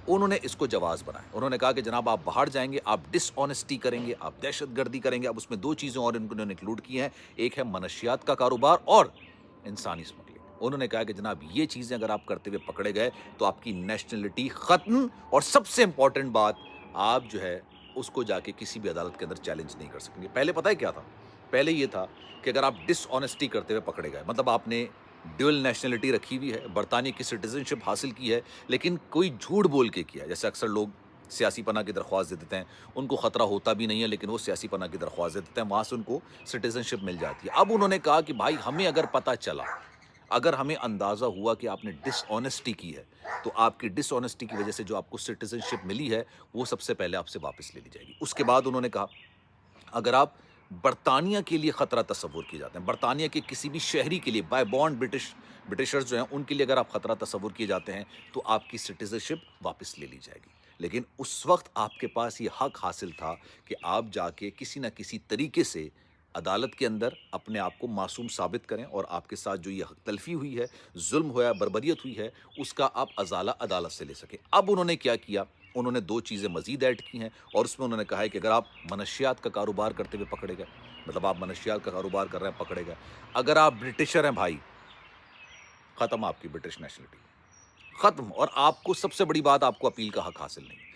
انہوں نے اس کو جواز بنایا. انہوں نے کہا کہ جناب آپ باہر جائیں گے, آپ ڈس آنیسٹی کریں گے, آپ دہشت گردی کریں گے. اب اس میں دو چیزیں اور انہوں نے انکلوڈ کی ہیں, ایک ہے منشیات کا کاروبار اور انسانی اسمگلنگ. انہوں نے کہا کہ جناب یہ چیزیں اگر آپ کرتے ہوئے پکڑے گئے تو آپ کی نیشنلٹی ختم, اور سب سے امپورٹنٹ بات, آپ جو ہے اس کو جا کے کسی بھی عدالت کے اندر چیلنج نہیں کر سکیں گے. پہلے پتہ ہے کیا تھا؟ پہلے یہ تھا کہ اگر آپ ڈس آنیسٹی کرتے ہوئے پکڑے گئے, مطلب آپ نے ڈیول نیشنلٹی رکھی ہوئی ہے, برطانیہ کی سٹیزن شپ حاصل کی ہے, لیکن کوئی جھوٹ بول کے کیا, جیسے اکثر لوگ سیاسی پناہ کی درخواست دے دیتے ہیں, ان کو خطرہ ہوتا بھی نہیں ہے لیکن وہ سیاسی پناہ کی درخواست دے دیتے ہیں, وہاں سے ان کو سٹیزن شپ مل جاتی ہے. اب انہوں نے کہا کہ بھائی ہمیں اگر پتہ چلا, اگر ہمیں اندازہ ہوا کہ آپ نے ڈس آنیسٹی کی ہے, تو آپ کی ڈس آنیسٹی کی وجہ سے جو آپ کو سٹیزن شپ ملی ہے وہ سب سے پہلے آپ سے واپس لے لی جائے گی. اس کے بعد انہوں نے کہا اگر آپ برطانیہ کے لیے خطرہ تصور کیے جاتے ہیں, برطانیہ کے کسی بھی شہری کے لیے بائی بانڈ برٹشرز جو ہیں ان کے لیے اگر آپ خطرہ تصور کیے جاتے ہیں تو آپ کی سٹیزن شپ واپس لے لی جائے گی. لیکن اس وقت آپ کے پاس یہ حق حاصل تھا کہ آپ جا کے کسی نہ کسی طریقے سے عدالت کے اندر اپنے آپ کو معصوم ثابت کریں, اور آپ کے ساتھ جو یہ حق تلفی ہوئی ہے, ظلم ہوا ہے, بربریت ہوئی ہے, اس کا آپ ازالہ عدالت سے لے سکیں. اب انہوں نے کیا کیا, انہوں نے دو چیزیں مزید ایڈ کی ہیں, اور اس میں انہوں نے کہا ہے کہ اگر آپ منشیات کا کاروبار کرتے ہوئے پکڑے گئے, مطلب آپ منشیات کا کاروبار کر رہے ہیں پکڑے گئے, اگر آپ برٹشر ہیں بھائی, ختم آپ کی برٹش نیشنلٹی, ختم. اور آپ کو سب سے بڑی بات, آپ کو اپیل کا حق حاصل نہیں.